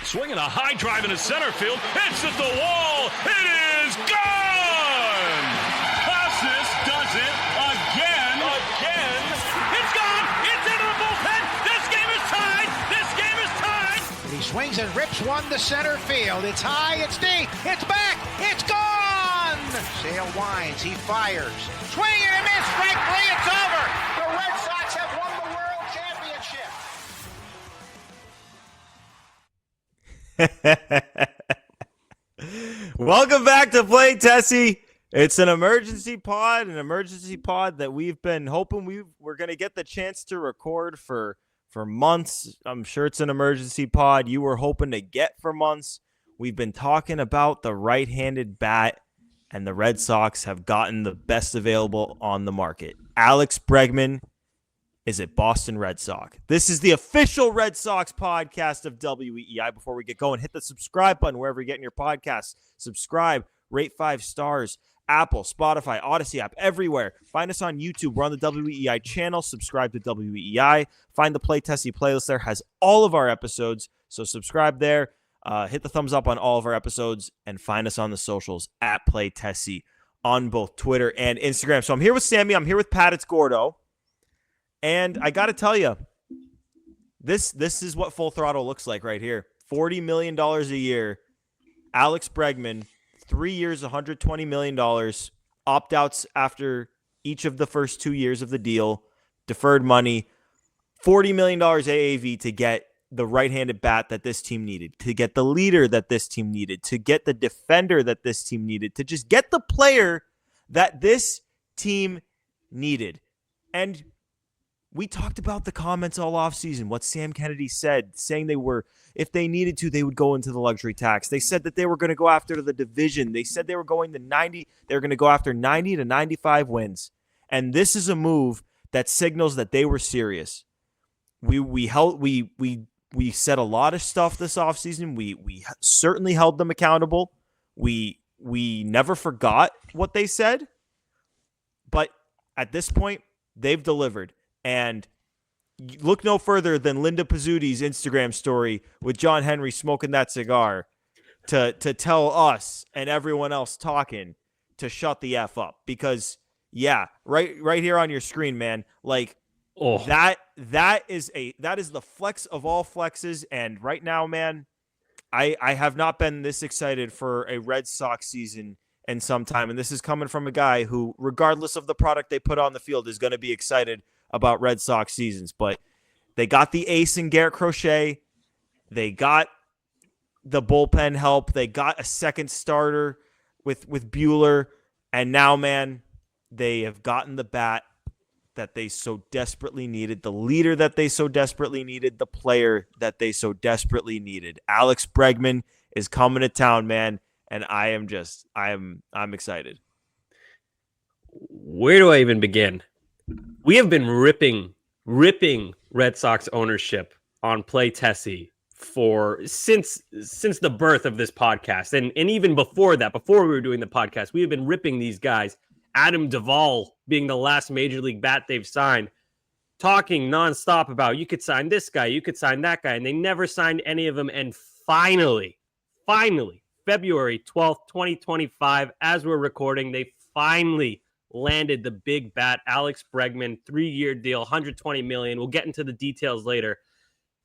Swinging a high drive into center field. It's at the wall. It is gone. Casas does it again. It's gone. It's into the bullpen. This game is tied. He swings and rips one to center field. It's high. It's deep. It's back. It's gone. Sale winds. He fires. Swing and a miss. Strike three. It's over. The Red Sox have won the World Championship. Welcome back to Play Tessie. It's an emergency pod that we've been hoping we're going to get the chance to record for months. I'm sure it's an emergency pod you were hoping to get for months. We've been talking about the right-handed bat, and the Red Sox have gotten the best available on the market. Alex Bregman is at Boston Red Sox. This is the official Red Sox podcast of WEEI. Before we get going, hit the subscribe button wherever you're getting your podcasts. Subscribe, rate 5 stars. Apple, Spotify, Odyssey app, everywhere. Find us on YouTube. We're on the WEEI channel. Subscribe to WEEI. Find the Play Tessie playlist there. Has all of our episodes. So subscribe there. Hit the thumbs up on all of our episodes. And find us on the socials at Play Tessie on both Twitter and Instagram. So I'm here with Sammy. I'm here with Pat. It's Gordo. And I got to tell you, this is what full throttle looks like right here. $40 million a year. Alex Bregman, 3 years, $120 million. Opt-outs after each of the first 2 years of the deal. Deferred money. $40 million AAV to get the right-handed bat that this team needed. To get the leader that this team needed. To get the defender that this team needed. To just get the player that this team needed. And we talked about the comments all offseason, what Sam Kennedy said, saying they were, if they needed to, they would go into the luxury tax. They said that they were going to go after the division. They said they were going to they were going to go after 90 to 95 wins. And this is a move that signals that they were serious. We said a lot of stuff this offseason. We certainly held them accountable. We never forgot what they said. But at this point, they've delivered. And look no further than Linda Pizzuti's Instagram story with John Henry smoking that cigar to tell us and everyone else talking to shut the F up. Because, yeah, right here on your screen, man, like that is the flex of all flexes. And right now, man, I have not been this excited for a Red Sox season in some time. And this is coming from a guy who, regardless of the product they put on the field, is going to be excited about Red Sox seasons. But they got the ace in Garrett Crochet. They got the bullpen help. They got a second starter with Buehler. And now, man, they have gotten the bat that they so desperately needed, the leader that they so desperately needed, the player that they so desperately needed. Alex Bregman is coming to town, man. And I'm excited. Where do I even begin? We have been ripping Red Sox ownership on Play Tessie since the birth of this podcast. And even before that, before we were doing the podcast, we have been ripping these guys. Adam Duvall being the last major league bat they've signed, talking nonstop about you could sign this guy, you could sign that guy, and they never signed any of them. And finally, February 12th, 2025, as we're recording, they finally landed the big bat, Alex Bregman, 3-year deal, $120 million. We'll get into the details later.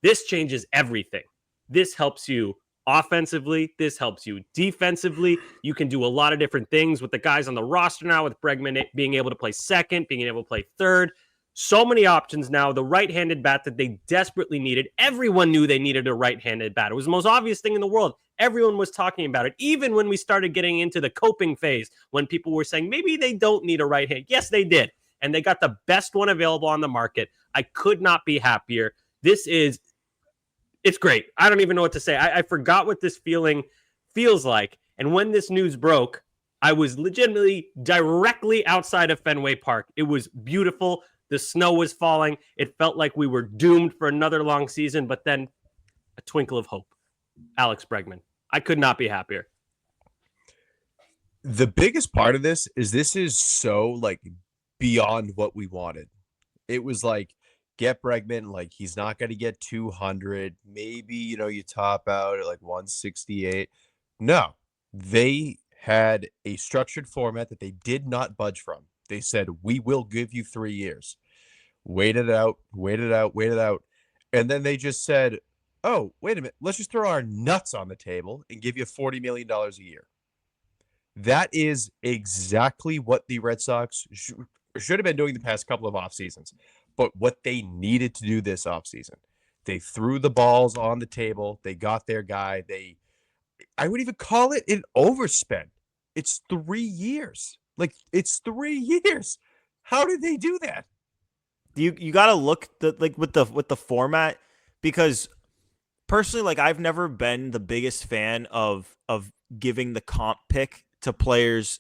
This changes everything. This helps you offensively. This helps you defensively. You can do a lot of different things with the guys on the roster now, with Bregman being able to play second, being able to play third. So many options now. The right-handed bat that they desperately needed. Everyone knew they needed a right-handed bat. It was the most obvious thing in the world. Everyone was talking about it, even when we started getting into the coping phase, when people were saying maybe they don't need a right hand. Yes, they did. And they got the best one available on the market. I could not be happier. It's great. I don't even know what to say. I forgot what this feeling feels like. And when this news broke, I was legitimately directly outside of Fenway Park. It was beautiful. The snow was falling. It felt like we were doomed for another long season, but then a twinkle of hope. Alex Bregman. I could not be happier. The biggest part of this is so like beyond what we wanted. It was like get Bregman. Like, he's not going to get 200. Maybe, you top out at like 168. No, they had a structured format that they did not budge from. They said, we will give you 3 years. Wait it out, wait it out, wait it out. And then they just said, oh, wait a minute, let's just throw our nuts on the table and give you $40 million a year. That is exactly what the Red Sox should have been doing the past couple of off seasons, but what they needed to do this offseason. They threw the balls on the table. They got their guy. I would even call it an overspend. It's 3 years. Like, it's 3 years. How did they do that? You got to look with the format, because personally, like, I've never been the biggest fan of giving the comp pick to players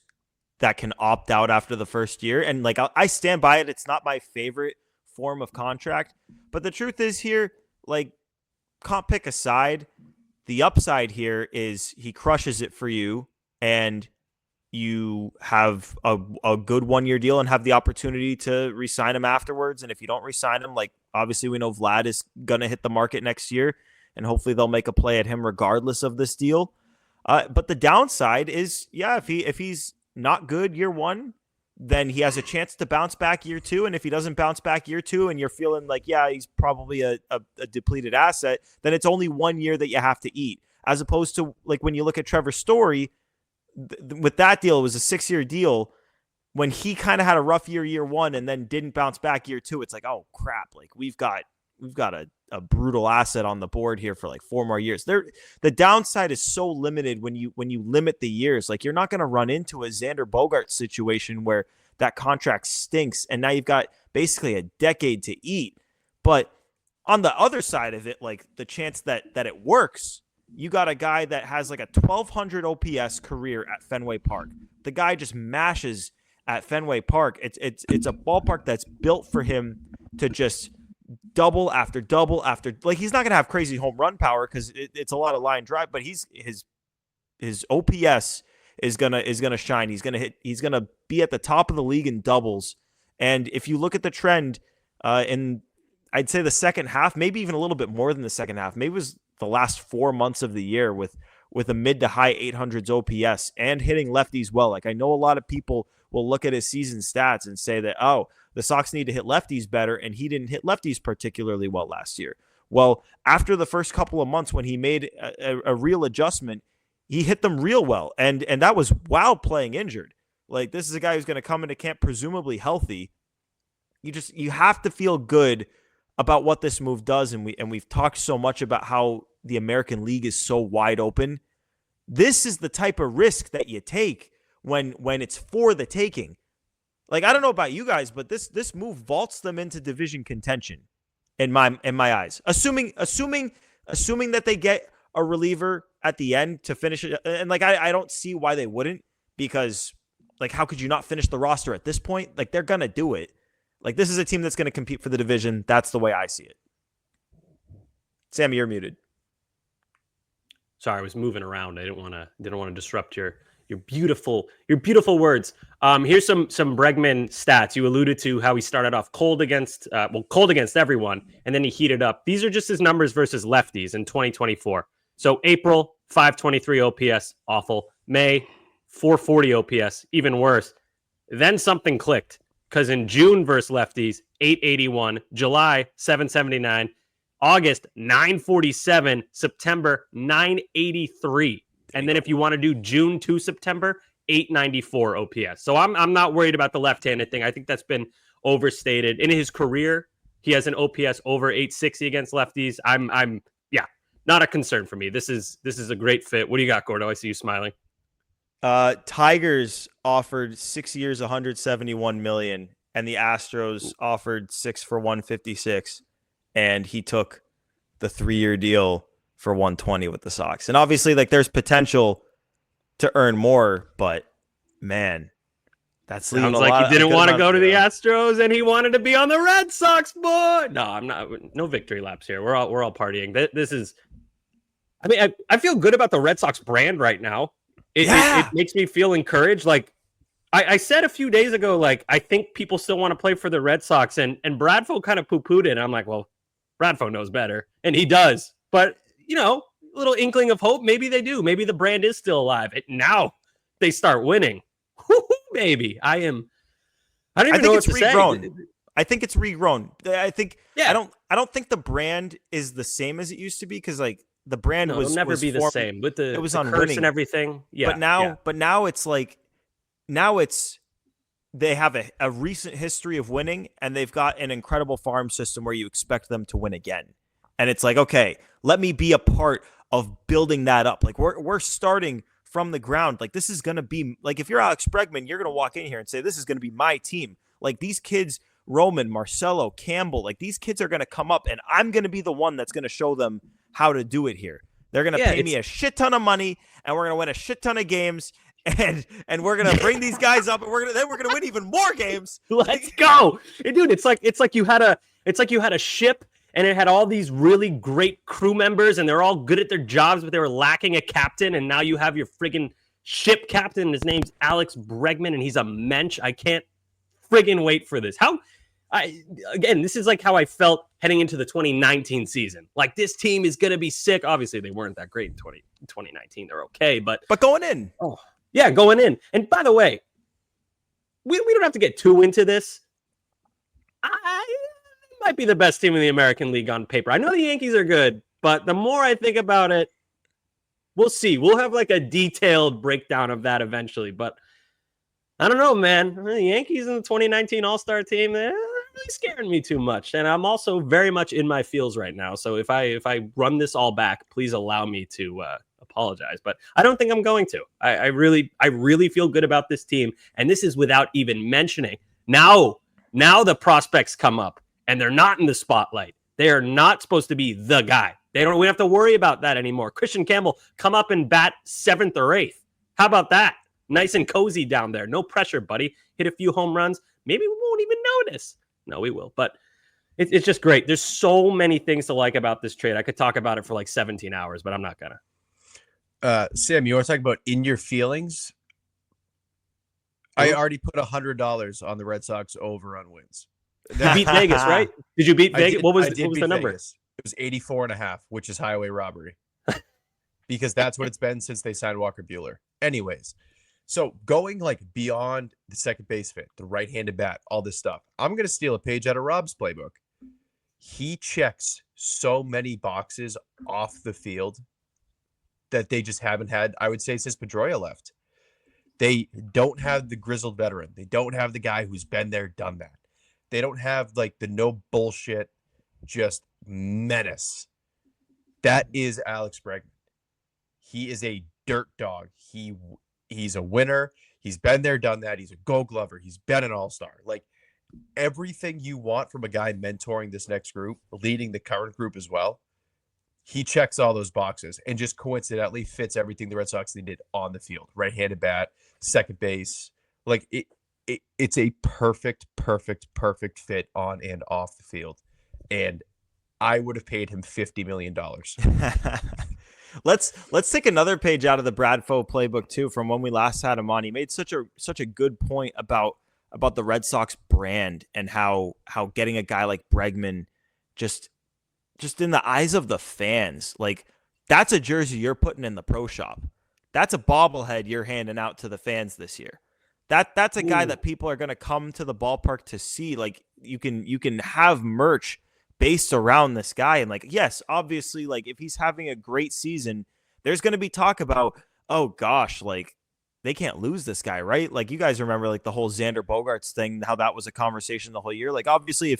that can opt out after the first year. And like, I stand by it. It's not my favorite form of contract, but the truth is here, like, comp pick aside, the upside here is he crushes it for you, and you have a good 1 year deal and have the opportunity to re-sign him afterwards. And if you don't re-sign him, like, obviously we know Vlad is going to hit the market next year, and hopefully they'll make a play at him regardless of this deal. But the downside is, yeah, if he's not good year one, then he has a chance to bounce back year two. And if he doesn't bounce back year two and you're feeling like, yeah, he's probably a depleted asset, then it's only 1 year that you have to eat. As opposed to, like, when you look at Trevor Story, with that deal, it was a 6-year deal. When he kind of had a rough year one, and then didn't bounce back year two, it's like, oh crap, like we've got a brutal asset on the board here for like 4 more years. The downside is so limited when you limit the years. Like, you're not going to run into a Xander Bogaerts situation where that contract stinks and now you've got basically a decade to eat. But on the other side of it, like, the chance that it works, you got a guy that has like a 1,200 OPS career at Fenway Park. The guy just mashes at Fenway Park. It's a ballpark that's built for him to just double after double after. Like, he's not gonna have crazy home run power because it's a lot of line drive, but his OPS is gonna shine. He's gonna be at the top of the league in doubles. And if you look at the trend in, I'd say, the second half, maybe even a little bit more than the second half, maybe it was the last 4 months of the year with a mid to high 800s OPS and hitting lefties well. Like, I know a lot of people will look at his season stats and say that, oh, the Sox need to hit lefties better, and he didn't hit lefties particularly well last year. Well, after the first couple of months when he made a real adjustment, he hit them real well, and that was while playing injured. Like, this is a guy who's going to come into camp presumably healthy. You have to feel good about what this move does, and we've talked so much about how the American League is so wide open. This is the type of risk that you take when it's for the taking. Like, I don't know about you guys, but this move vaults them into division contention in my eyes. Assuming that they get a reliever at the end to finish it, and like I don't see why they wouldn't, because, like, how could you not finish the roster at this point? Like, they're gonna do it. Like, this is a team that's going to compete for the division. That's the way I see it. Sammy, you're muted. Sorry, I was moving around. I didn't want to disrupt your beautiful words. Here's some Bregman stats. You alluded to how he started off cold against everyone, and then he heated up. These are just his numbers versus lefties in 2024. So April, 523 OPS, awful. May, 440 OPS, even worse. Then something clicked. Because in June versus lefties, 881, July, 779, August, 947, September, 983. And then if you want to do June to September, 894 OPS. So I'm not worried about the left-handed thing. I think that's been overstated. In his career, he has an OPS over 860 against lefties. I'm not a concern for me. This is a great fit. What do you got, Gordo? I see you smiling. Tigers offered 6 years, $171 million, and the Astros offered 6 for $156, and he took the 3-year deal for $120 with the Sox. And obviously, like, there's potential to earn more, but man, that's sounds like he didn't want to go to the Astros and he wanted to be on the Red Sox, boy. No, I'm not. No victory laps here. We're all partying. This is. I mean, I feel good about the Red Sox brand right now. It makes me feel encouraged. Like, I said a few days ago, like, I think people still want to play for the Red Sox, and Bradfo kind of poo-pooed it. And I'm like, well, Bradfo knows better, and he does. But, a little inkling of hope. Maybe they do. Maybe the brand is still alive. Now they start winning. Baby, I don't even know what to say. I think it's regrown. I think yeah. I don't think the brand is the same as it used to be, because like the brand it'll never be the same with the on curse winning and everything. Yeah. But now it's like they have a recent history of winning, and they've got an incredible farm system where you expect them to win again. And it's like, okay, let me be a part of building that up. Like we're starting from the ground. Like this is going to be like, if you're Alex Bregman, you're going to walk in here and say, this is going to be my team. Like these kids, Roman, Marcelo, Campbell, like these kids are going to come up, and I'm going to be the one that's going to show them how to do it here. They're going to pay me a shit ton of money, and we're going to win a shit ton of games. And we're gonna bring these guys up, and we're gonna win even more games. Let's go, dude! It's like you had a ship, and it had all these really great crew members, and they're all good at their jobs, but they were lacking a captain. And now you have your friggin' ship captain. His name's Alex Bregman, and he's a mensch. I can't friggin' wait for this. This is like how I felt heading into the 2019 season. Like this team is gonna be sick. Obviously, they weren't that great in 2019. They're okay, but going in. Oh. Yeah, going in. And by the way, we don't have to get too into this. It might be the best team in the American League on paper. I know the Yankees are good, but the more I think about it, we'll see. We'll have like a detailed breakdown of that eventually. But I don't know, man. The Yankees in the 2019 All-Star team, they're really scaring me too much. And I'm also very much in my feels right now. So if I run this all back, please allow me to apologize, but I don't think I'm going to. I really feel good about this team, and this is without even mentioning now the prospects come up, and they're not in the spotlight. They are not supposed to be the guy. We don't have to worry about that anymore. Christian Campbell come up and bat 7th or 8th. How about that? Nice and cozy down there. No pressure, buddy. Hit a few home runs. Maybe we won't even notice. No, we will. But it's just great. There's so many things to like about this trade. I could talk about it for like 17 hours, but I'm not gonna. Sam, you want to talk about in your feelings? I already put $100 on the Red Sox over on wins. You beat Vegas, right? Did you beat Vegas? What was the number? Vegas. It was 84.5, which is highway robbery. Because that's what it's been since they signed Walker Buehler. Anyways, so going like beyond the second base fit, the right-handed bat, all this stuff, I'm going to steal a page out of Rob's playbook. He checks so many boxes off the field that they just haven't had, I would say, since Pedroia left. They don't have the grizzled veteran. They don't have the guy who's been there, done that. They don't have like the no bullshit, just menace. That is Alex Bregman. He is a dirt dog. He's a winner. He's been there, done that. He's a Gold Glover. He's been an all-star. Like everything you want from a guy mentoring this next group, leading the current group as well. He checks all those boxes and just coincidentally fits everything the Red Sox needed on the field. Right-handed bat, second base. Like it's a perfect fit on and off the field. And I would have paid him $50 million. Let's take another page out of the Bradfo playbook too, from when we last had him on. He made such a good point about the Red Sox brand and how getting a guy like Bregman just in the eyes of the fans, like that's a jersey you're putting in the pro shop. That's a bobblehead you're handing out to the fans this year. That's a guy that people are going to come to the ballpark to see. Like you can have merch based around this guy. And like, yes, obviously, like if he's having a great season, there's going to be talk about, oh gosh, like they can't lose this guy, right? Like you guys remember like the whole Xander Bogaerts thing, how that was a conversation the whole year. Like obviously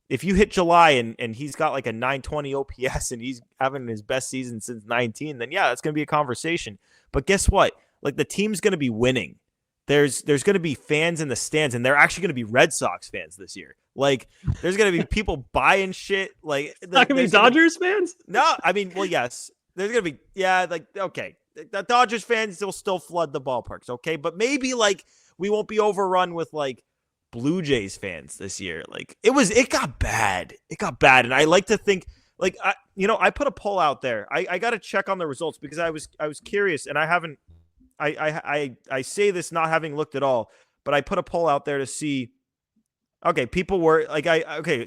if you hit July and he's got like a 920 OPS and he's having his best season since 19, then yeah, that's going to be a conversation. But guess what? Like the team's going to be winning. There's going to be fans in the stands, and they're actually going to be Red Sox fans this year. Like there's going to be people buying shit. Like not going to be Dodgers fans? No, I mean, well, yes. There's going to be, yeah, like, okay. The Dodgers fans will still flood the ballparks, okay? But maybe like we won't be overrun with like Blue Jays fans this year. Like it got bad. It got bad. And I like to think like, I put a poll out there. I got to check on the results because I was curious, and I haven't, I say this not having looked at all, but I put a poll out there to see. Okay, people were like,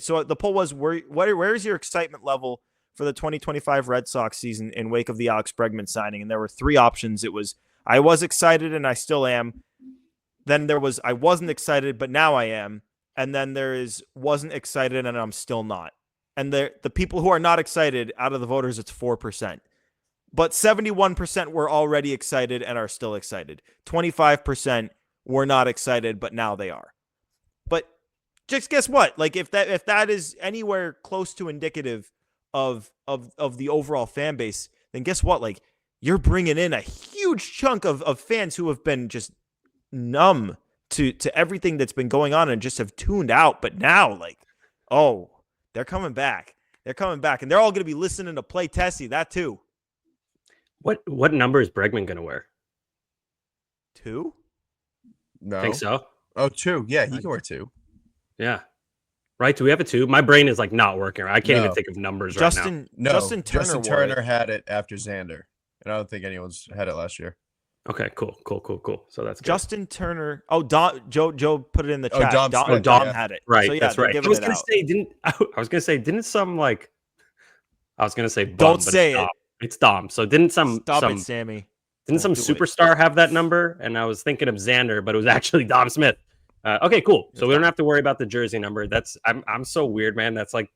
so the poll was, where is your excitement level for the 2025 Red Sox season in wake of the Alex Bregman signing? And there were three options. It was, I was excited and I still am. Then there was, I wasn't excited, but now I am. And then there is, wasn't excited and I'm still not. And the people who are not excited, out of the voters, it's 4%. But 71% were already excited and are still excited. 25% were not excited, but now they are. But just guess what? Like if that is anywhere close to indicative of the overall fan base, then guess what? Like you're bringing in a huge chunk of fans who have been just numb to everything that's been going on and just have tuned out. But now, like, oh, they're coming back. They're coming back, and they're all going to be listening to Play Tessie. That too. What number is Bregman going to wear? 2? No. Think so? Oh, 2. Yeah, he can wear 2. Yeah. Right? Do we have a 2? My brain is like not working. I can't even think of numbers right now. No, Justin Turner had it after Xander, and I don't think anyone's had it last year. Okay, cool. So that's good. Justin Turner. Oh, Joe put it in the chat. Dom had it. Right, So, yeah, that's right. I was gonna say, didn't some like? I was gonna say, don't say it. It's Dom. So didn't some it, Sammy? Didn't some superstar have that number? And I was thinking of Xander, but it was actually Dom Smith. Okay, cool. So we don't have to worry about the jersey number. I'm so weird, man. That's like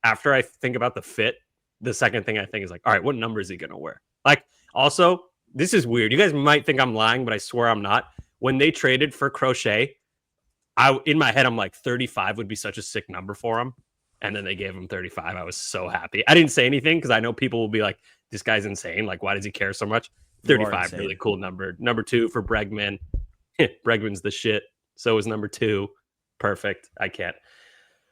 after I think about the fit, the second thing I think is like, all right, what number is he gonna wear? Like, also, this is weird. You guys might think I'm lying, but I swear I'm not. When they traded for Crochet, in my head I'm like 35 would be such a sick number for him. And then they gave him 35. I was so happy. I didn't say anything because I know people will be like, this guy's insane. Like, why does he care so much? 35, really cool number. Number 2 for Bregman. Bregman's the shit. So is number 2. Perfect. I can't.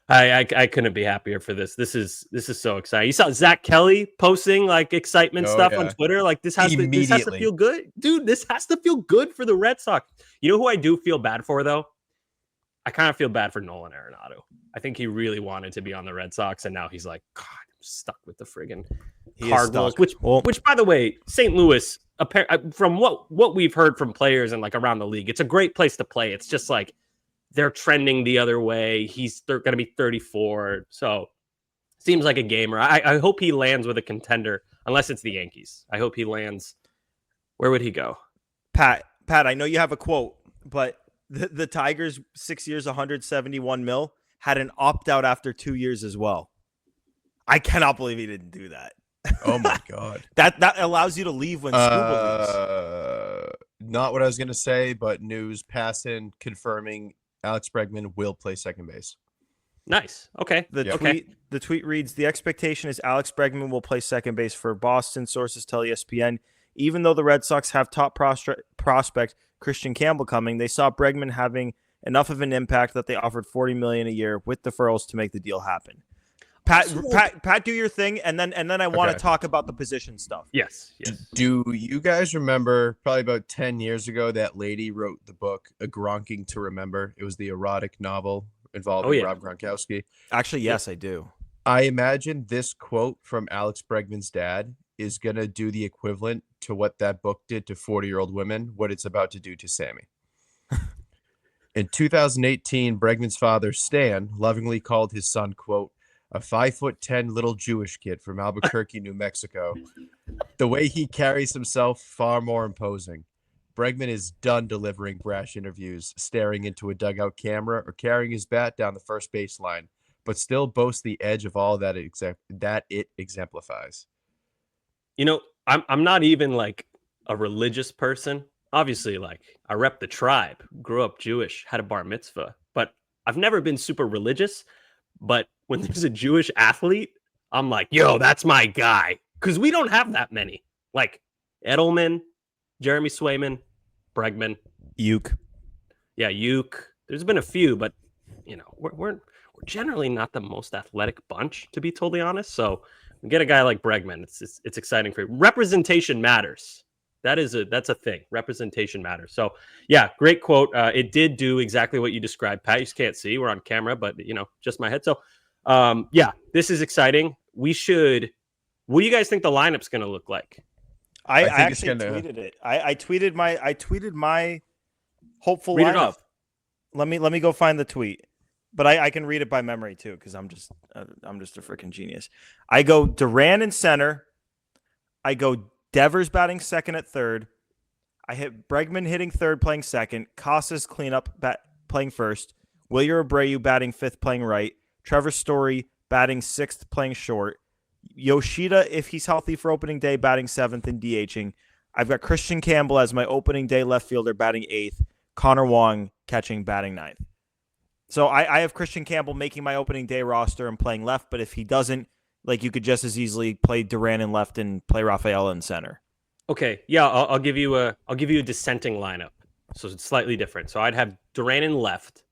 I couldn't be happier for this. This is so exciting. You saw Zach Kelly posting like excitement stuff on Twitter. Like this has to feel good, dude. This has to feel good for the Red Sox. You know who I do feel bad for though? I kind of feel bad for Nolan Arenado. I think he really wanted to be on the Red Sox, and now he's like, God, I'm stuck with the friggin' Cardinals. Which, by the way, St. Louis, from what we've heard from players and like around the league, it's a great place to play. It's just like they're trending the other way. They're going to be 34, so seems like a gamer. I hope he lands with a contender, unless it's the Yankees. I hope he lands. Where would he go? Pat, I know you have a quote, but the Tigers 6 years, 171 mil had an opt-out after 2 years as well. I cannot believe he didn't do that. Oh my God. That allows you to leave when Scuba leaves. Not what I was going to say, but news passing confirming Alex Bregman will play second base. Nice. Okay. The tweet reads, the expectation is Alex Bregman will play second base for Boston, sources tell ESPN. Even though the Red Sox have top prospect Christian Campbell coming, they saw Bregman having enough of an impact that they offered $40 million a year with deferrals to make the deal happen. Pat, do your thing, and then I want to talk about the position stuff. Yes. Do you guys remember probably about 10 years ago that lady wrote the book A Gronking to Remember? It was the erotic novel involving Rob Gronkowski. Actually, yes, I do. I imagine this quote from Alex Bregman's dad is going to do the equivalent to what that book did to 40-year-old women, what it's about to do to Sammy. In 2018, Bregman's father, Stan, lovingly called his son, quote, a 5'10" little Jewish kid from Albuquerque, New Mexico. The way he carries himself, far more imposing. Bregman is done delivering brash interviews, staring into a dugout camera, or carrying his bat down the first baseline, but still boasts the edge of all that it exemplifies. You know, I'm not even like a religious person. Obviously, like I rep the tribe, grew up Jewish, had a bar mitzvah, but I've never been super religious. But when there's a Jewish athlete, I'm like, yo, that's my guy. Because we don't have that many. Like Edelman, Jeremy Swayman, Bregman. Uke. Yeah, Uke. There's been a few, but, you know, we're generally not the most athletic bunch, to be totally honest. So we get a guy like Bregman. It's exciting for you. Representation matters. That's a thing. Representation matters. So yeah, great quote. It did do exactly what you described, Pat. You just can't see. We're on camera, but you know, just my head. So yeah, this is exciting. What do you guys think the lineup's going to look like? I actually tweeted it. I tweeted my hopeful lineup. let me go find the tweet. But I can read it by memory too, because I'm just a freaking genius. I go Duran in center. I go Devers batting second at third. I hit Bregman hitting third, playing second. Casas cleanup playing first. Wilyer Abreu batting fifth, playing right. Trevor Story batting sixth, playing short. Yoshida, if he's healthy for opening day, batting seventh and DHing. I've got Christian Campbell as my opening day left fielder, batting eighth. Connor Wong catching, batting ninth. So I have Christian Campbell making my opening day roster and playing left, but if he doesn't, like, you could just as easily play Duran in left and play Rafael in center. Okay, yeah, I'll give you a dissenting lineup, so it's slightly different. So I'd have Duran in left,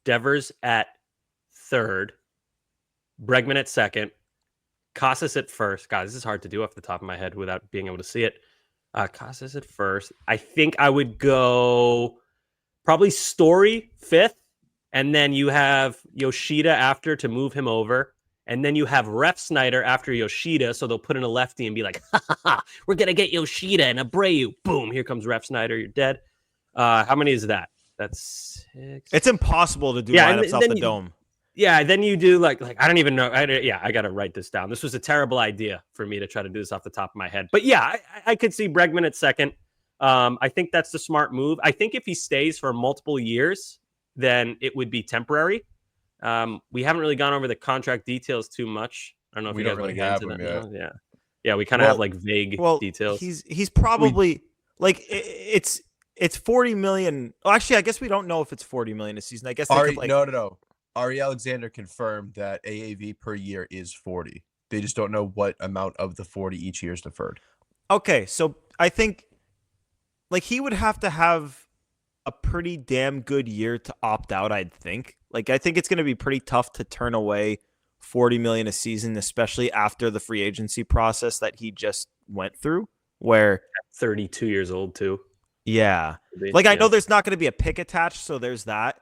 Devers at third, Bregman at second, Casas at first. God, this is hard to do off the top of my head without being able to see it. Casas at first. I think I would go probably Story fifth, and then you have Yoshida after to move him over. And then you have Ref Snyder after Yoshida, so they'll put in a lefty and be like, ha, ha, ha, we're going to get Yoshida and Abreu. Boom, here comes Ref Snyder, you're dead. How many is that? That's 6. It's impossible to do lineups off the dome. Yeah, then you do like I don't even know. I got to write this down. This was a terrible idea for me to try to do this off the top of my head. But yeah, I could see Bregman at second. I think that's the smart move. I think if he stays for multiple years, then it would be temporary. We haven't really gone over the contract details too much. I don't know if We you guys don't want really to get into have that. them yet. Yeah, we kind of have like vague details. He's probably like it's 40 million. Well, actually, I guess we don't know if it's 40 million a season. I guess no. Ari Alexander confirmed that AAV per year is 40. They just don't know what amount of the 40 each year is deferred. Okay, so I think like he would have to have a pretty damn good year to opt out, I'd think. Like, I think it's going to be pretty tough to turn away 40 million a season, especially after the free agency process that he just went through, where 32 years old too. Yeah. Like, I know there's not going to be a pick attached, so there's that.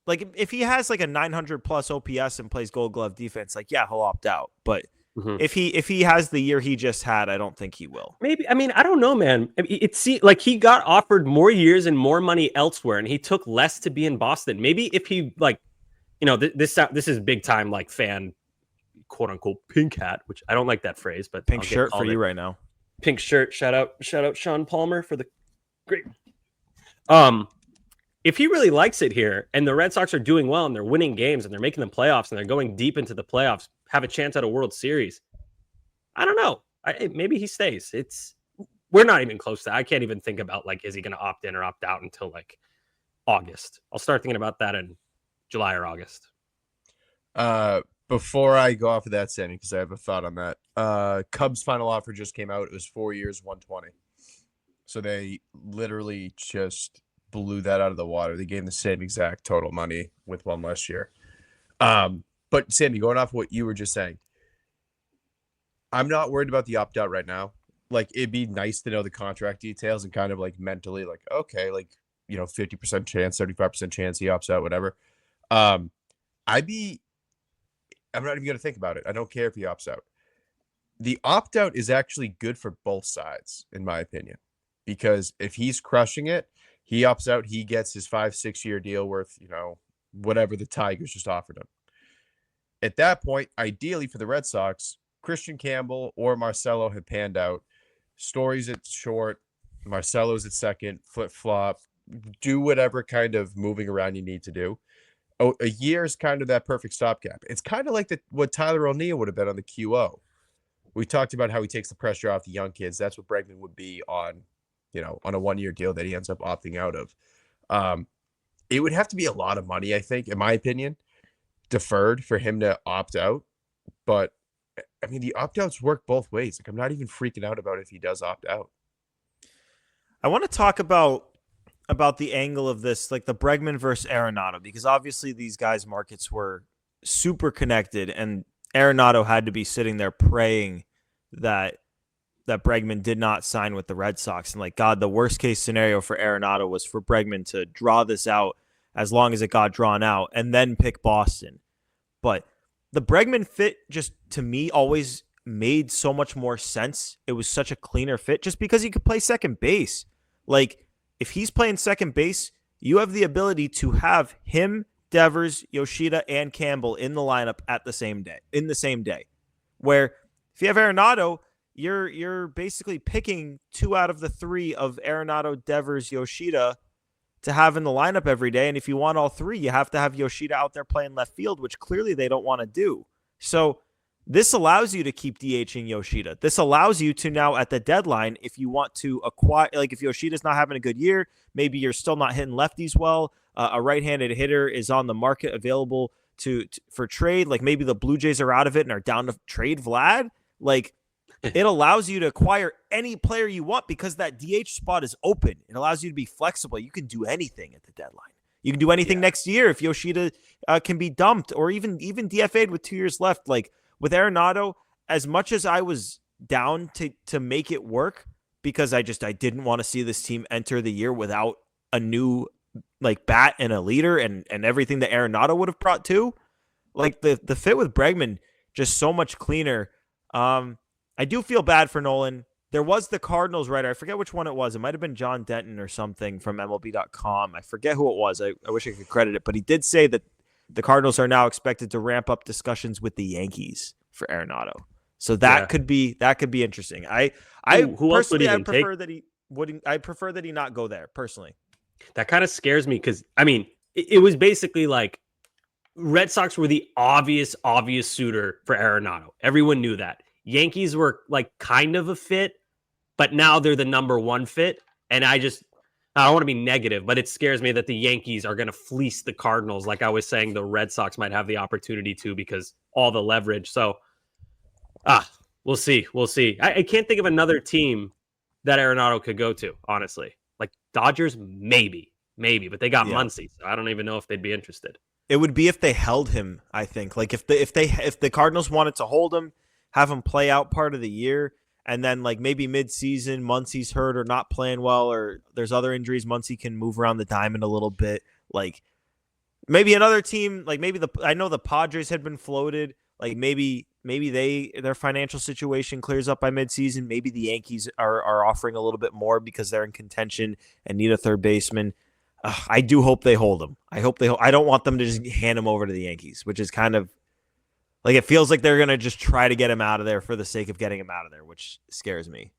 Like, if he has like a 900 plus OPS and plays Gold Glove defense, like, yeah, he'll opt out. But if he has the year he just had, I don't think he will. Maybe. I mean, I don't know, man. It's like he got offered more years and more money elsewhere, and he took less to be in Boston. Maybe if he this is big time like fan, quote unquote, pink hat, which I don't like that phrase, but pink shirt for you right now. Pink shirt. Shout out Sean Palmer for the great. If he really likes it here and the Red Sox are doing well and they're winning games and they're making the playoffs and they're going deep into the playoffs, have a chance at a World Series, I don't know. Maybe he stays. We're not even close to that. I can't even think about like, is he going to opt in or opt out until like August? I'll start thinking about that in July or August. Before I go off of that, Sammy, because I have a thought on that. Cubs' final offer just came out. It was 4 years, 120. So they literally just blew that out of the water. They gave him the same exact total money with one less year. But Sammy, going off what you were just saying, I'm not worried about the opt-out right now. Like, it'd be nice to know the contract details and kind of like mentally like, okay, like, 50% chance, 35% chance he opts out, whatever. I'm not even going to think about it. I don't care if he opts out. The opt-out is actually good for both sides, in my opinion, because if he's crushing it, he opts out, he gets his 5-6 year deal worth, whatever the Tigers just offered him. At that point, ideally for the Red Sox, Christian Campbell or Marcelo had panned out. Story's at short, Marcelo's at second, flip-flop, do whatever kind of moving around you need to do. A year is kind of that perfect stopgap. It's kind of like what Tyler O'Neill would have been on the QO. We talked about how he takes the pressure off the young kids. That's what Bregman would be on, on a 1 year deal that he ends up opting out of. It would have to be a lot of money, I think, in my opinion, deferred for him to opt out. But I mean, the opt-outs work both ways. Like, I'm not even freaking out about if he does opt out. I want to talk about the angle of this, like the Bregman versus Arenado, because obviously these guys' markets were super connected, and Arenado had to be sitting there praying that Bregman did not sign with the Red Sox. And like, God, the worst case scenario for Arenado was for Bregman to draw this out as long as it got drawn out and then pick Boston. But the Bregman fit just, to me, always made so much more sense. It was such a cleaner fit just because he could play second base. Like, if he's playing second base, you have the ability to have him, Devers, Yoshida, and Campbell in the lineup at the same day. Where if you have Arenado, you're basically picking 2 out of the 3 of Arenado, Devers, Yoshida to have in the lineup every day. And if you want all 3, you have to have Yoshida out there playing left field, which clearly they don't want to do. So this allows you to keep DHing Yoshida. This allows you to now at the deadline, if you want to acquire, like if Yoshida's not having a good year, maybe you're still not hitting lefties well, a right-handed hitter is on the market available for trade. Like maybe the Blue Jays are out of it and are down to trade Vlad. Like it allows you to acquire any player you want because that DH spot is open. It allows you to be flexible. You can do anything at the deadline. You can do anything next year if Yoshida can be dumped or even DFA'd with 2 years left. Like with Arenado, as much as I was down to make it work because I didn't want to see this team enter the year without a new like bat and a leader and everything that Arenado would have brought too. Like the fit with Bregman, just so much cleaner. I do feel bad for Nolan. There was the Cardinals writer. I forget which one it was. It might have been John Denton or something from MLB.com. I forget who it was. I wish I could credit it. But he did say that the Cardinals are now expected to ramp up discussions with the Yankees for Arenado. So that could be interesting. I personally I prefer that he wouldn't. I prefer that he not go there personally. That kind of scares me because I mean it was basically like Red Sox were the obvious suitor for Arenado. Everyone knew that. Yankees were like kind of a fit, but now they're the number 1 fit. And I don't want to be negative, but it scares me that the Yankees are going to fleece the Cardinals. Like I was saying, the Red Sox might have the opportunity to because all the leverage. So, we'll see. We'll see. I can't think of another team that Arenado could go to, honestly. Like Dodgers, maybe, but they got Muncy. So I don't even know if they'd be interested. It would be if they held him, I think. Like if the Cardinals wanted to hold him, have him play out part of the year, and then like maybe mid-season, Muncy's hurt or not playing well, or there's other injuries, Muncy can move around the diamond a little bit. Like maybe another team, like maybe I know the Padres had been floated. Like maybe their financial situation clears up by mid-season. Maybe the Yankees are offering a little bit more because they're in contention and need a third baseman. I do hope they hold him. I don't want them to just hand him over to the Yankees, which is kind of like it feels like they're going to just try to get him out of there for the sake of getting him out of there, which scares me.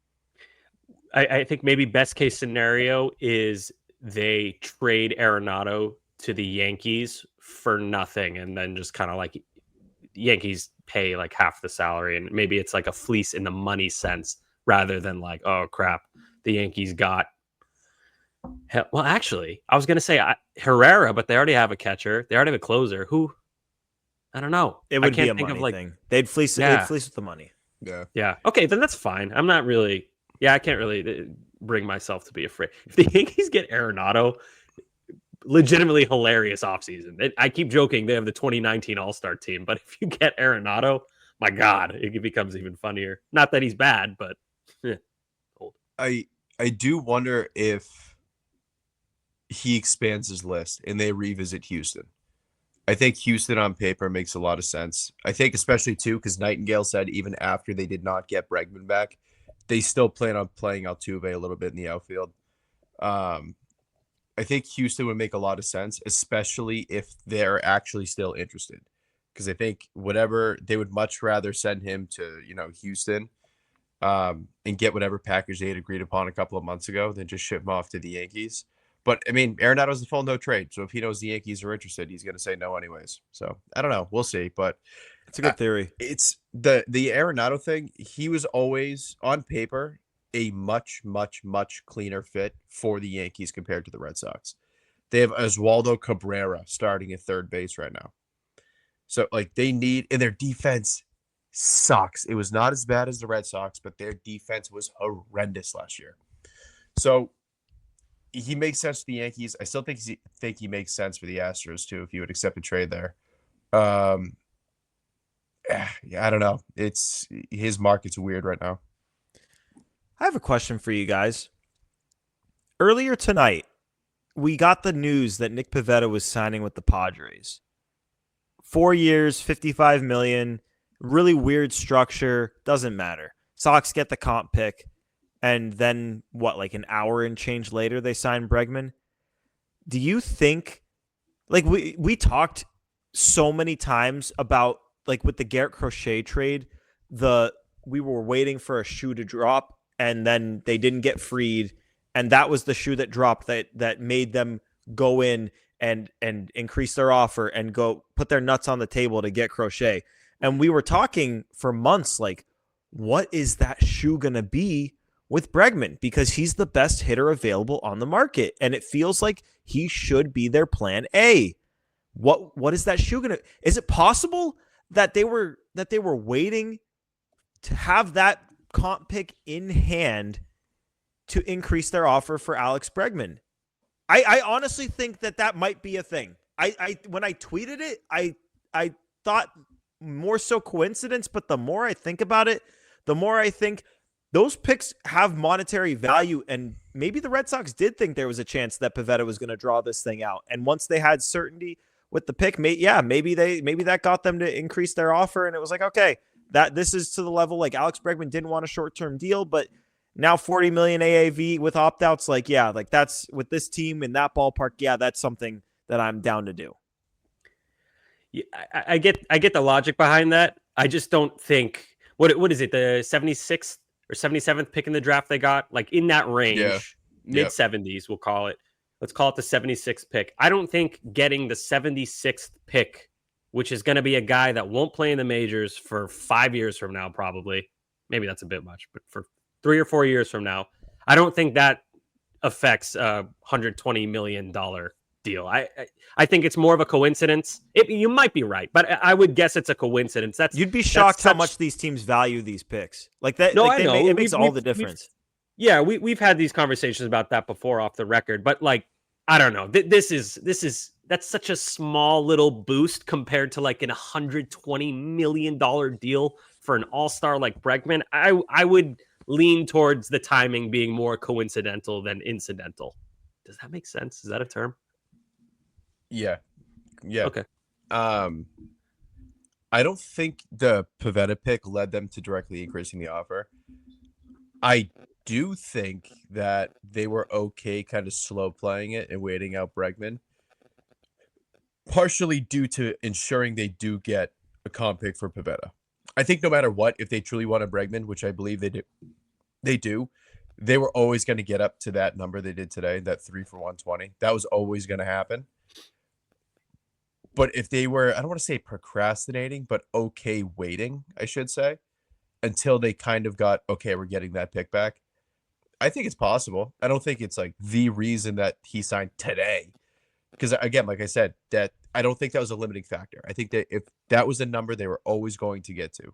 I think maybe best case scenario is they trade Arenado to the Yankees for nothing and then just kind of like Yankees pay like half the salary and maybe it's like a fleece in the money sense rather than like, oh crap, the Yankees got. Well, actually, I was going to say Herrera, but they already have a catcher. They already have a closer. Who? I don't know. It would be a money thing. They'd fleece with the money. Yeah. Yeah. Okay, then that's fine. I'm not really. Yeah, I can't really bring myself to be afraid. If the Yankees get Arenado, legitimately hilarious offseason. I keep joking they have the 2019 All-Star team, but if you get Arenado, my God, it becomes even funnier. Not that he's bad, but old. I do wonder if he expands his list and they revisit Houston. I think Houston on paper makes a lot of sense. I think especially too, because Nightingale said even after they did not get Bregman back, they still plan on playing Altuve a little bit in the outfield. I think Houston would make a lot of sense, especially if they're actually still interested. Because I think whatever they would much rather send him to, Houston and get whatever package they had agreed upon a couple of months ago than just ship him off to the Yankees. But, I mean, Arenado's the full no trade. So if he knows the Yankees are interested, he's going to say no anyways. So, I don't know. We'll see. But it's a good theory. It's the Arenado thing. He was always, on paper, a much, much, much cleaner fit for the Yankees compared to the Red Sox. They have Oswaldo Cabrera starting at third base right now. So, like, they need, and their defense sucks. It was not as bad as the Red Sox, but their defense was horrendous last year. So, he makes sense to the Yankees. I still think he makes sense for the Astros too, if you would accept a trade there. Yeah, I don't know. It's his market's weird right now. I have a question for you guys. Earlier tonight, we got the news that Nick Pivetta was signing with the Padres. 4 years, $55 million. Really weird structure. Doesn't matter. Sox get the comp pick. And then, like an hour and change later, they signed Bregman. do you think, like we talked so many times about, like, with the Garrett Crochet trade, we were waiting for a shoe to drop and then they didn't get freed, and that was the shoe that dropped that made them go in and increase their offer and go put their nuts on the table to get Crochet. And we were talking for months, like, what is that shoe going to be with Bregman? Because he's the best hitter available on the market, and it feels like he should be their plan A. What is that shoe going to? Is it possible that they were waiting to have that comp pick in hand to increase their offer for Alex Bregman? I honestly think that might be a thing. I when I tweeted it, I thought more so coincidence, but the more I think about it, the more I think those picks have monetary value, and maybe the Red Sox did think there was a chance that Pivetta was going to draw this thing out. And once they had certainty with the pick, maybe that got them to increase their offer, and it was like, okay, that this is to the level, like, Alex Bregman didn't want a short-term deal, but now $40 million AAV with opt-outs, like, yeah, like, that's with this team in that ballpark, yeah, that's something that I'm down to do. Yeah, I get the logic behind that. I just don't think what is it, the 76th or 77th pick in the draft they got, like, in that range, mid 70s, we'll call it. Let's call it the 76th pick. I don't think getting the 76th pick, which is going to be a guy that won't play in the majors for 5 years from now, probably. Maybe that's a bit much, but for 3 or 4 years from now, I don't think that affects a $120 million deal. I think it's more of a coincidence. You might be right, but I would guess it's a coincidence. You'd be shocked how much these teams value these picks. Like that. No, like I know. It makes all the difference. We've had these conversations about that before off the record, but, like, I don't know. That's such a small little boost compared to, like, an $120 million deal for an all-star like Bregman. I would lean towards the timing being more coincidental than incidental. Does that make sense? Is that a term? Yeah. Okay. I don't think the Pivetta pick led them to directly increasing the offer. I do think that they were okay kind of slow playing it and waiting out Bregman, partially due to ensuring they do get a comp pick for Pivetta. I think no matter what, if they truly want a Bregman, which I believe they do, they were always going to get up to that number they did today, that 3 for 120. That was always going to happen. But if they were, I don't want to say procrastinating, but okay waiting, I should say, until they kind of got, okay, we're getting that pick back, I think it's possible. I don't think it's, like, the reason that he signed today. Because, again, like I said, that I don't think that was a limiting factor. I think that if that was a number they were always going to get to.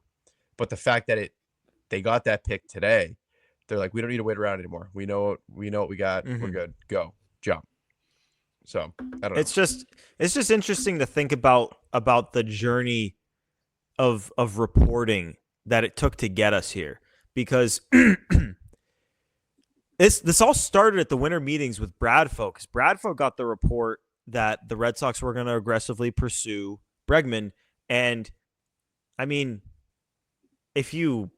But the fact that they got that pick today, they're like, we don't need to wait around anymore. We know what we got. Mm-hmm. We're good. Go. Jump. So I don't know. It's just interesting to think about the journey of reporting that it took to get us here, because this all started at the winter meetings with Bradfo, because Bradfo got the report that the Red Sox were going to aggressively pursue Bregman. And I mean, if you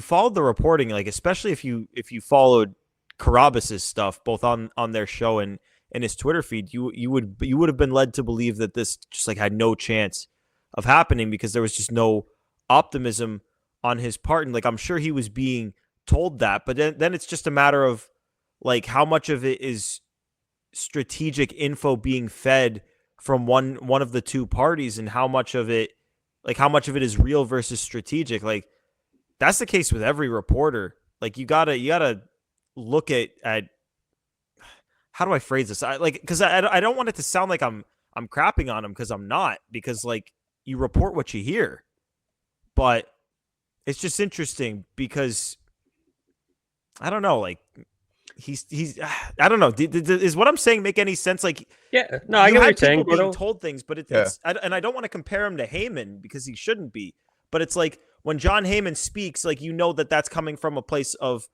followed the reporting, like, especially if you followed Carabas's stuff, both on their show and his Twitter feed, you would have been led to believe that this just, like, had no chance of happening, because there was just no optimism on his part. And, like, I'm sure he was being told that, but then it's just a matter of, like, how much of it is strategic info being fed from one of the two parties, and how much of it is real versus strategic. Like, that's the case with every reporter. Like, you gotta look at how do I phrase this? Because I don't want it to sound like I'm crapping on him, because I'm not, because, like, you report what you hear. But it's just interesting because I don't know, like, he's I don't know. Is what I'm saying make any sense? Like, yeah, no, I get what you're saying. Being told things, but and I don't want to compare him to Heyman, because he shouldn't be. But it's like when John Heyman speaks, like, you know that's coming from a place of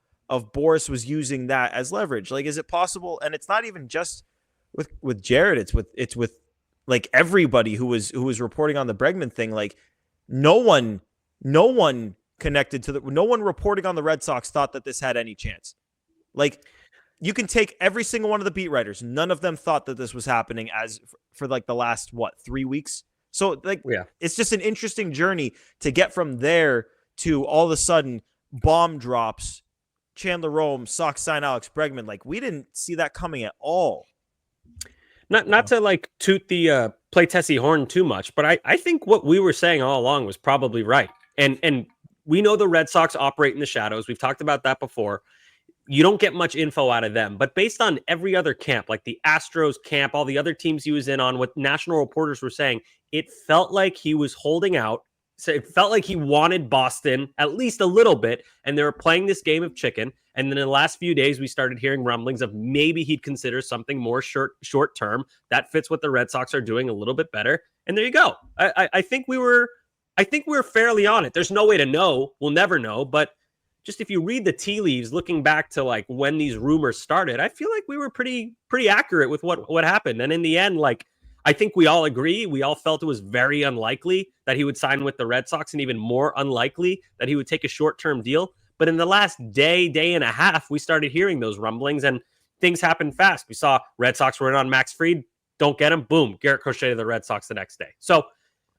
Boris was using that as leverage. Like, is it possible? And it's not even just with Jared. It's with like everybody who was reporting on the Bregman thing. Like, no one connected to no one reporting on the Red Sox thought that this had any chance. Like, you can take every single one of the beat writers. None of them thought that this was happening for like the last 3 weeks. So like, it's just an interesting journey to get from there to all of a sudden bomb drops. Chandler Rome, Sox sign Alex Bregman. Like, we didn't see that coming at all. Not to like toot the play Tessie horn too much, but I think what we were saying all along was probably right. And we know the Red Sox operate in the shadows. We've talked about that before. You don't get much info out of them, but based on every other camp, like the Astros camp, all the other teams he was in on, what national reporters were saying, it felt like he was holding out. So it felt like he wanted Boston at least a little bit, and they were playing this game of chicken. And then in the last few days, we started hearing rumblings of maybe he'd consider something more short term. That fits what the Red Sox are doing a little bit better. And there you go. I think we were fairly on it. There's no way to know. We'll never know. But just if you read the tea leaves, looking back to like when these rumors started, I feel like we were pretty accurate with what happened. And in the end, like, I think we all agree. We all felt it was very unlikely that he would sign with the Red Sox, and even more unlikely that he would take a short-term deal. But in the last day and a half, we started hearing those rumblings, and things happened fast. We saw Red Sox were in on Max Fried. Don't get him. Boom. Garrett Crochet to the Red Sox the next day. So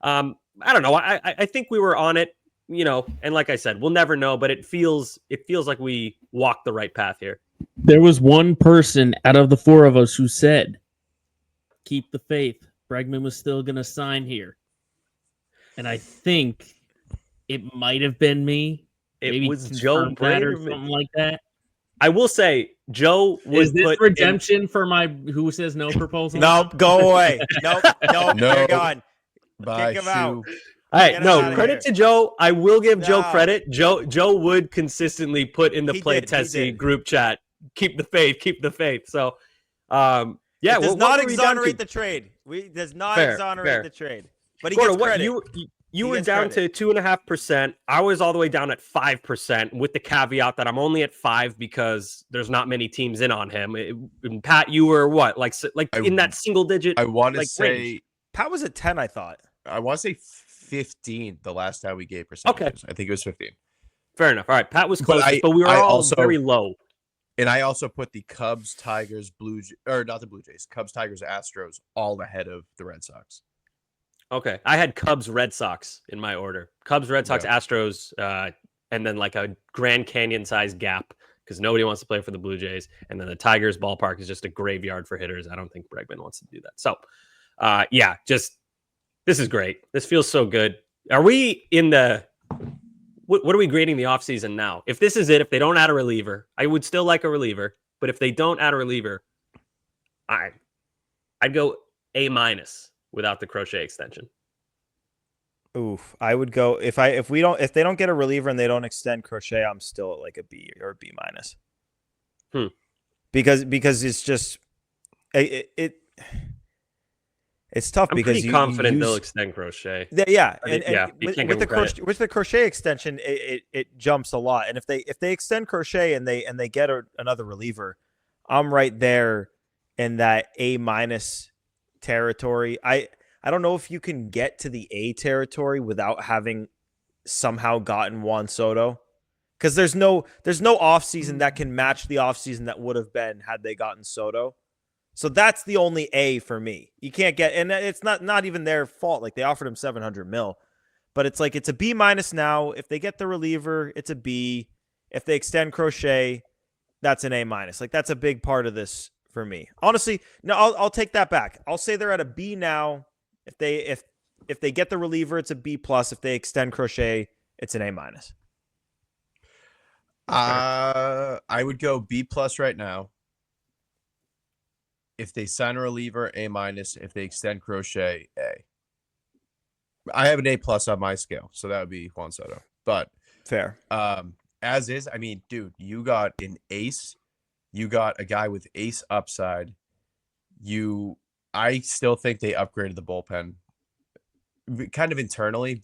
I don't know. I think we were on it, and like I said, we'll never know, but it feels like we walked the right path here. There was one person out of the four of us who said, keep the faith. Bregman was still going to sign here. And I think it might have been me. It was Joe Brader or something like that. I will say, Joe was. Is this redemption for my who says no proposal? Nope, go away. Nope, you're gone. Bye, Kick him out. All right, no, credit to Joe. I will give Joe credit. Joe would consistently put in the Play Tessie group chat, keep the faith. So, yeah, it does not exonerate the trade. Does not exonerate the trade. But he gets credit. You were down to 2.5%. I was all the way down at 5%, with the caveat that I'm only at 5 because there's not many teams in on him. And Pat, you were what, like in that single digit? I want to say range. Pat was at 10. I thought. I want to say 15. The last time we gave percentages, I think it was 15. Fair enough. All right, Pat was close, but we were all very low. And I also put the Cubs, Tigers, Cubs, Tigers, Astros all ahead of the Red Sox. Okay. I had Cubs, Red Sox in my order. Cubs, Red Sox, Astros, and then like a Grand Canyon sized gap because nobody wants to play for the Blue Jays. And then the Tigers ballpark is just a graveyard for hitters. I don't think Bregman wants to do that. So, this is great. This feels so good. Are we in the... What are we grading the offseason now? If this is it, if they don't add a reliever, I would still like a reliever. But if they don't add a reliever, I'd go A- without the Crochet extension. Oof, I would go if they don't get a reliever and they don't extend Crochet, I'm still at like a B or a B-. Because it's just it's tough. I'm because pretty confident they'll extend Crochet. Yeah, with the Crochet extension, it jumps a lot. And if they extend Crochet and they get another reliever, I'm right there in that A- territory. I don't know if you can get to the A territory without having somehow gotten Juan Soto, because there's no offseason that can match the offseason that would have been had they gotten Soto. So that's the only A for me. You can't get, and it's not even their fault. Like, they offered him $700 million, but it's like, it's a B- now. If they get the reliever, it's a B. If they extend Crochet, that's an A-. Like, that's a big part of this for me. Honestly, no, I'll take that back. I'll say they're at a B now. If they get the reliever, it's a B+. If they extend Crochet, it's an A-. I would go B+ right now. If they sign a reliever, A-. If they extend Crochet, A. I have an A+ on my scale, so that would be Juan Soto. But fair. As is, I mean, dude, you got an ace. You got a guy with ace upside. I still think they upgraded the bullpen kind of internally,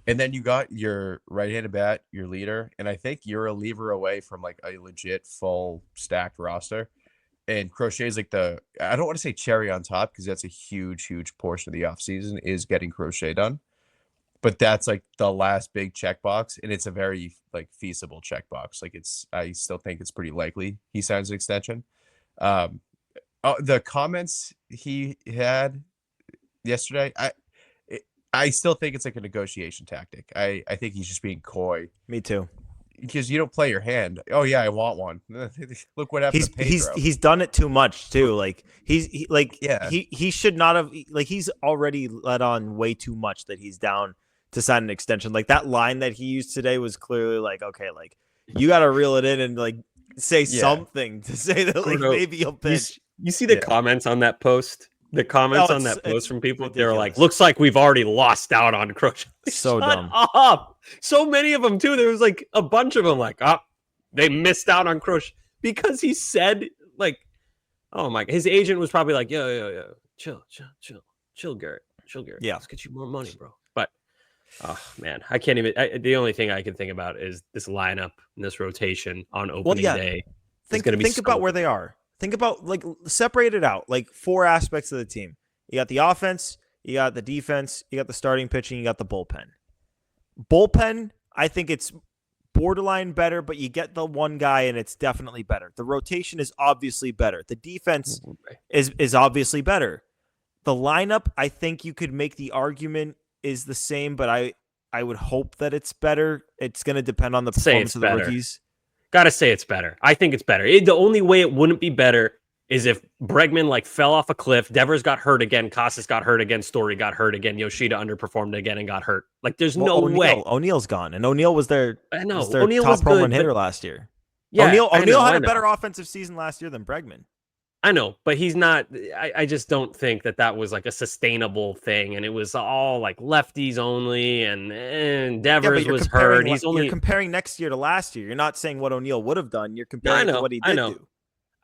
and then you got your right-handed bat, your leader, and I think you're a reliever away from like a legit full stacked roster. And Crochet is like I don't want to say cherry on top, because that's a huge, huge portion of the offseason is getting Crochet done. but that's like the last big checkbox, and it's a very like feasible checkbox. Like I still think it's pretty likely he signs an extension. The comments he had yesterday, I still think it's like a negotiation tactic. I think he's just being coy. Me too. Because you don't play your hand. Oh yeah, I want one. Look what happened to Pedro. He's done it too much too. Like Yeah. he should not have. Like he's already let on way too much that he's down to sign an extension. Like that line that he used today was clearly like, okay, like you got to reel it in and like say something to say that like maybe you'll pitch. You see the comments on that post? The comments on that post from people, they're like, looks like we've already lost out on Crochet. So Shut dumb. up. So many of them, too. There was like a bunch of them like, they missed out on Crochet because he said, like, oh my, his agent was probably like, yo, chill, Garrett. Yeah. Let's get you more money, bro. But, oh man, I can't even, the only thing I can think about is this lineup and this rotation on opening day. Think about where they are. Think about, like, separate it out, like 4 aspects of the team. You got the offense, you got the defense, you got the starting pitching, you got the bullpen. Bullpen, I think it's borderline better, but you get the one guy and it's definitely better. The rotation is obviously better. The defense is obviously better. The lineup, I think you could make the argument is the same, but I would hope that it's better. It's going to depend on the performance of the rookies. Gotta say it's better. I think it's better. The only way it wouldn't be better is if Bregman like fell off a cliff, Devers got hurt again, Casas got hurt again, Story got hurt again, Yoshida underperformed again and got hurt. Like there's no way. O'Neill's gone, and O'Neill was their O'Neill top was home good, run hitter last year. Yeah, O'Neill had a better offensive season last year than Bregman. I know, but he's not. I just don't think that was like a sustainable thing, and it was all like lefties only, and Devers was hurt. You're comparing next year to last year. You're not saying what O'Neill would have done. You're comparing to what he did do.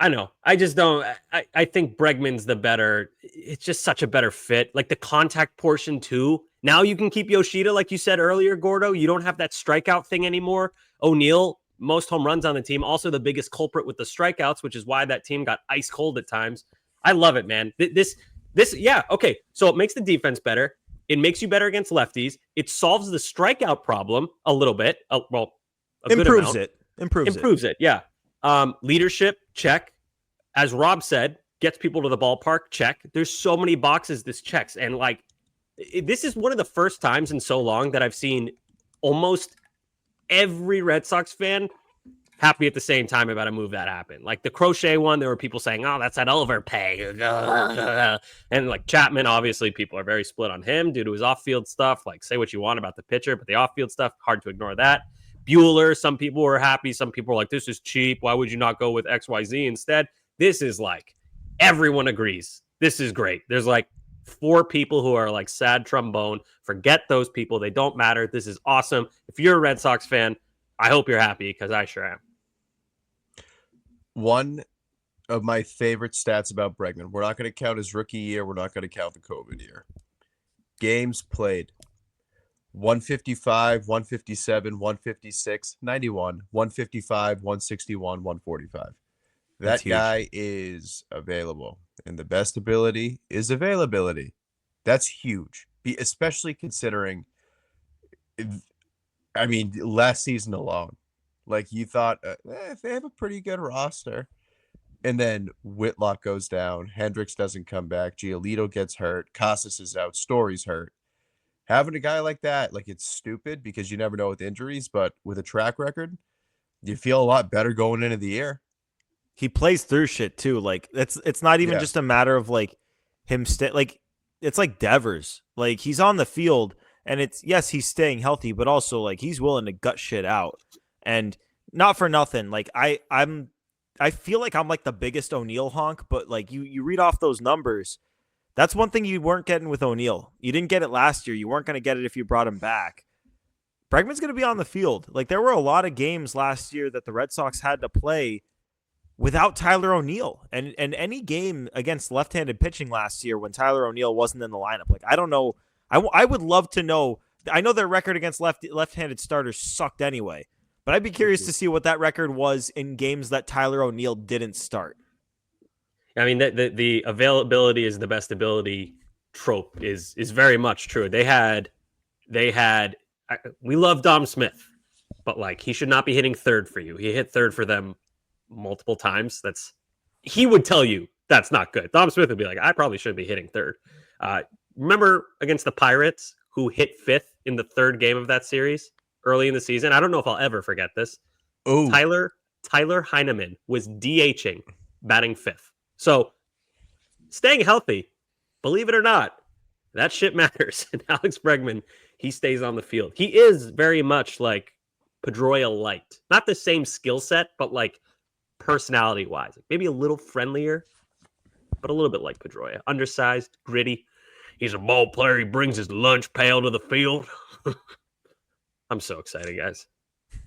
I know. I just don't. I think Bregman's the better. It's just such a better fit. Like the contact portion too. Now you can keep Yoshida, like you said earlier, Gordo. You don't have that strikeout thing anymore. O'Neill, most home runs on the team, also the biggest culprit with the strikeouts, which is why that team got ice cold at times. I love it, man. This, yeah, okay. So it makes the defense better. It makes you better against lefties. It solves the strikeout problem a little bit. Improves it. Yeah. Leadership, check. As Rob said, gets people to the ballpark, check. There's so many boxes this checks. And like, this is one of the first times in so long that I've seen almost every Red Sox fan happy at the same time about a move that happened. Like the Crochet one, there were people saying, oh, that's that overpay. And like Chapman, obviously people are very split on him due to his off-field stuff. Like say what you want about the pitcher, but the off-field stuff, hard to ignore that. Bueller, some people were happy. Some people were like, this is cheap. Why would you not go with XYZ instead? This is like, everyone agrees. This is great. There's like 4 people who are like sad trombone. Forget those people. They don't matter. This is awesome. If you're a Red Sox fan, I hope you're happy because I sure am. One of my favorite stats about Bregman, we're not going to count his rookie year. We're not going to count the COVID year. Games played. 155, 157, 156, 91, 155, 161, 145. That guy is available, and the best ability is availability. That's huge, especially considering, I mean, last season alone. Like, you thought, they have a pretty good roster. And then Whitlock goes down. Hendricks doesn't come back. Giolito gets hurt. Casas is out. Story's hurt. Having a guy like that, like, it's stupid because you never know with injuries, but with a track record, you feel a lot better going into the year. He plays through shit too. Like it's not even just a matter of like him like it's like Devers. Like he's on the field and it's yes, he's staying healthy, but also like he's willing to gut shit out. And not for nothing. Like I feel like I'm like the biggest O'Neill honk, but like you read off those numbers. That's one thing you weren't getting with O'Neill. You didn't get it last year. You weren't going to get it if you brought him back. Bregman's going to be on the field. Like there were a lot of games last year that the Red Sox had to play without Tyler O'Neill. And any game against left-handed pitching last year when Tyler O'Neill wasn't in the lineup. Like, I don't know. I would love to know. I know their record against left-handed starters sucked anyway. But I'd be curious to see what that record was in games that Tyler O'Neill didn't start. I mean, the availability is the best ability trope is very much true. They had they had. We love Dom Smith, but like he should not be hitting third for you. He hit third for them multiple times. He would tell you that's not good. Dom Smith would be like, I probably shouldn't be hitting third. Remember against the Pirates, who hit fifth in the third game of that series early in the season? I don't know if I'll ever forget this. Oh, Tyler Heineman was DHing, batting fifth. So staying healthy, believe it or not, that shit matters. And Alex Bregman, he stays on the field. He is very much like Pedroia light. Not the same skill set, but like personality-wise. Maybe a little friendlier, but a little bit like Pedroia. Undersized, gritty. He's a ball player. He brings his lunch pail to the field. I'm so excited, guys.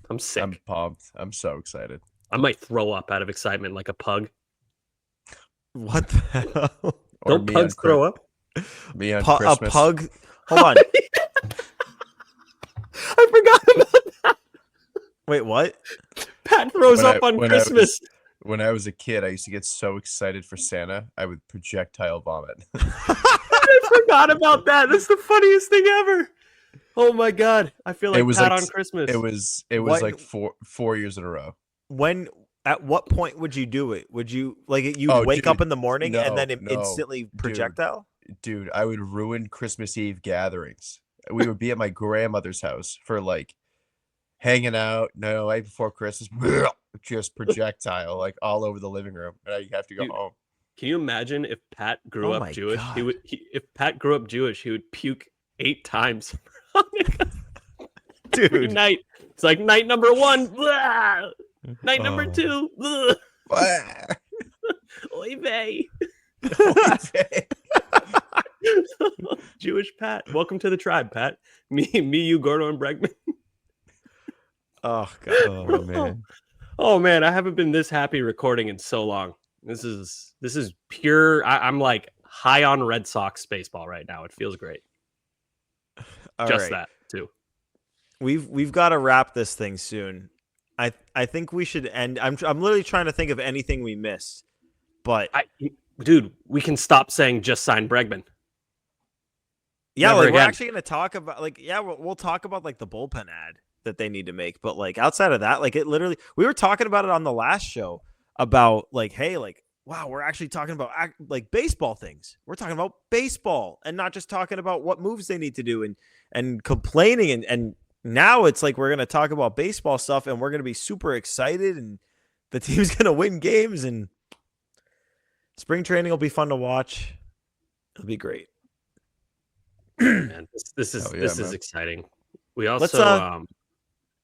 I'm sick. I'm pumped. I'm so excited. I might throw up out of excitement like a pug. What the hell? Or Don't me pugs on throw up? Me on A Christmas. pug. Hold on. I forgot about that. Wait, what? Pat throws When I- up on when I was- Christmas. When I was a kid, I used to get so excited for Santa, I would projectile vomit. I forgot about that. That's the funniest thing ever. Oh my god. I feel like It was Pat like- on Christmas. It was What- like four years in a row. At what point would you do it? Would you like you Oh, wake dude, up in the morning and then no, instantly projectile? Dude, I would ruin Christmas Eve gatherings. We would be at my grandmother's house for like hanging out. No, right before Christmas, just projectile like all over the living room, and you have to go Dude, home. Can you imagine if Pat grew Oh up my Jewish? God. If Pat grew up Jewish, he would puke 8 times every Dude. night. It's like night number 1, blah. Night number Oh. 2, blah. Oy vey. Jewish Pat. Welcome to the tribe, Pat. Me, you, Gordo, and Bregman. Oh god. Oh man. Oh man, I haven't been this happy recording in so long. This is pure. I'm like high on Red Sox baseball right now. It feels great. All Just right. that too. We've got to wrap this thing soon. I think we should end. I'm literally trying to think of anything we missed, but Dude, we can stop saying just sign Bregman. yeah, Never like we're again. actually going to talk about we'll talk about like the bullpen ad that they need to make, but like outside of that, like it literally we were talking about it on the last show about like, hey, like wow, we're actually talking about like baseball things. We're talking about baseball and not just talking about what moves they need to do and complaining and now it's like we're going to talk about baseball stuff and we're going to be super excited and the team's going to win games and spring training will be fun to watch. It'll be great. Man, this is Hell yeah, this is man. exciting. We also Let's,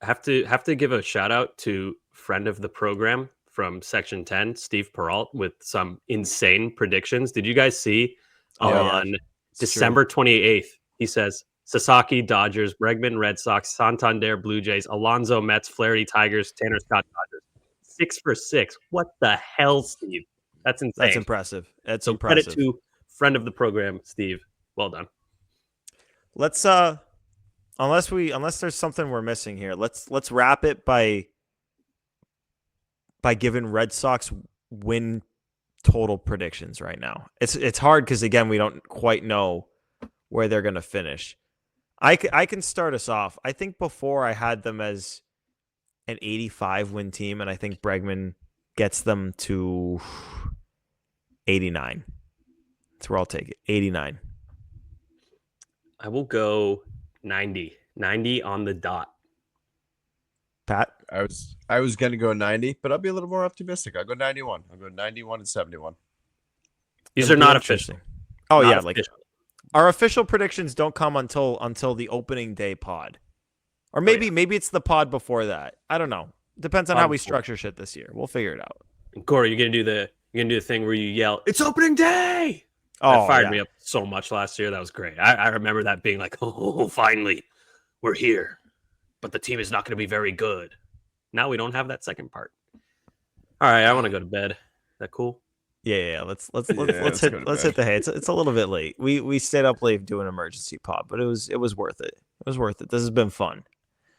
have to give a shout out to friend of the program from Section 10, Steve Peralt, with some insane predictions. Did you guys see on December 28th? He says Sasaki, Dodgers, Bregman, Red Sox, Santander, Blue Jays, Alonso, Mets, Flaherty, Tigers, Tanner Scott, Dodgers. 6 for 6. What the hell, Steve? That's insane. That's impressive. That's So impressive. credit to friend of the program, Steve. Well done. Let's unless there's something we're missing here, let's wrap it by giving Red Sox win total predictions right now. It's hard because again we don't quite know where they're gonna finish. I can start us off. I think before I had them as an 85 win team, and I think Bregman gets them to 89. That's where I'll take it. 89. I will go 90. 90 on the dot. Pat? I was gonna go 90, but I'll be a little more optimistic. I'll go 91. I'll go 91 and 71. These It'll are be not interesting. official. Oh Not yeah, like official. our official predictions don't come until the opening day pod. Or maybe it's the pod before that. I don't know. Depends on Pod how we before. structure shit this year. We'll figure it out. Corey, you're gonna do the thing where you yell, "It's opening day!" Oh, That fired yeah. me up so much last year. That was great. I remember that being like, "Oh, finally, we're here," but the team is not going to be very good. Now we don't have that second part. All right, I want to go to bed. Is that cool? Yeah. Let's let's hit go to let's bed. hit the hay. It's a little bit late. We stayed up late doing emergency pod, but it was worth it. It was worth it. This has been fun.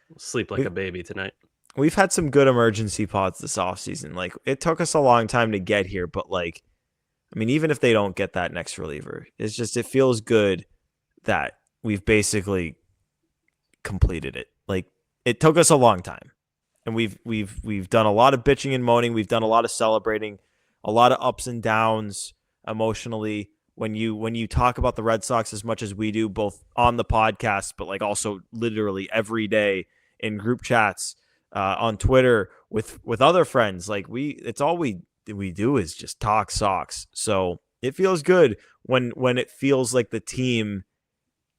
We'll sleep like a baby tonight. We've had some good emergency pods this offseason. Like it took us a long time to get here, but like I mean, even if they don't get that next reliever, it feels good that we've basically completed it. Like, it took us a long time, and we've done a lot of bitching and moaning. We've done a lot of celebrating, a lot of ups and downs emotionally. When you talk about the Red Sox as much as we do, both on the podcast, but like also literally every day in group chats, on Twitter with other friends, like it's all we do is just talk Sox. So it feels good when it feels like the team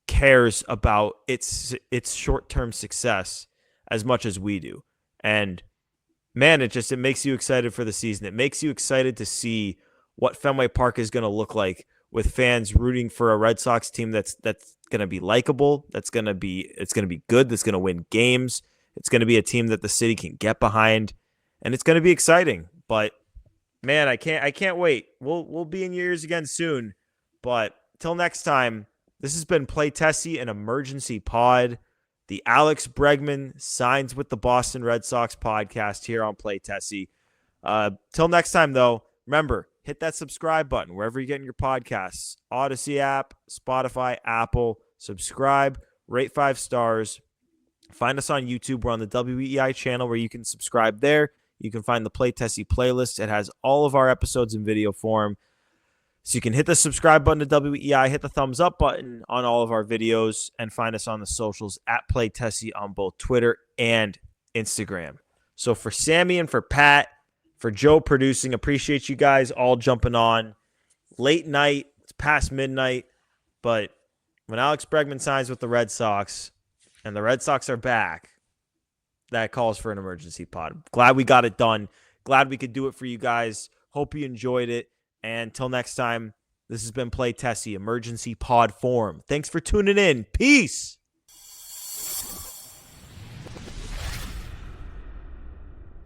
cares about its short-term success as much as we do. And man, it makes you excited for the season. It makes you excited to see what Fenway Park is going to look like, with fans rooting for a Red Sox team that's going to be likable, it's going to be good, that's going to win games. It's going to be a team that the city can get behind, and it's going to be exciting. But man, I can't wait. We'll be in your ears again soon. But till next time, this has been Play Tessie, an emergency pod. The Alex Bregman signs with the Boston Red Sox podcast here on Play Tessie. Till next time, though, remember, hit that subscribe button wherever you're getting your podcasts. Odyssey app, Spotify, Apple. Subscribe, rate 5 stars. Find us on YouTube. We're on the WEI channel where you can subscribe there. You can find the Play Tessie playlist. It has all of our episodes in video form. So you can hit the subscribe button to WEI, hit the thumbs up button on all of our videos, and find us on the socials at Play Tessie on both Twitter and Instagram. So for Sammy and for Pat, for Joe producing, appreciate you guys all jumping on. Late night, it's past midnight, but when Alex Bregman signs with the Red Sox and the Red Sox are back, that calls for an emergency pod. Glad we got it done. Glad we could do it for you guys. Hope you enjoyed it. And until next time, this has been Play Tessie, emergency pod form. Thanks for tuning in. Peace.